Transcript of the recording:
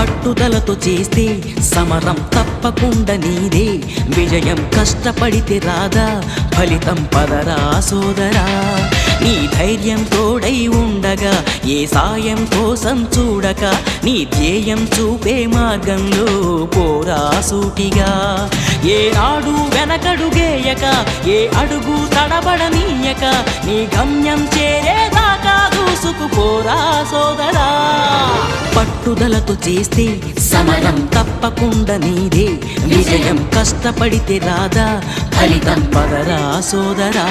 పట్టుదలతో చేస్తే సమరం తప్పకుండా నీదే, విజయం కష్టపడితే రాదా ఫలితం పదరా సోదరా. నీ ధైర్యం తోడై ఉండగా ఏ సాయం కోసం చూడక, నీ ధ్యేయం చూపే మార్గంలో పోరా సూటిగా. ఏ నాడు వెనకడుగేయక, ఏ అడుగు తడబడనీయక, నీ గమ్యం చేరేదాకా దూసుకుపోరా సోదరా. పట్టుదలతో చేస్తే సమరం తప్పకుండా నీదే, విజయం కష్టపడితే రాదా ఫలితం పదరా సోదరా.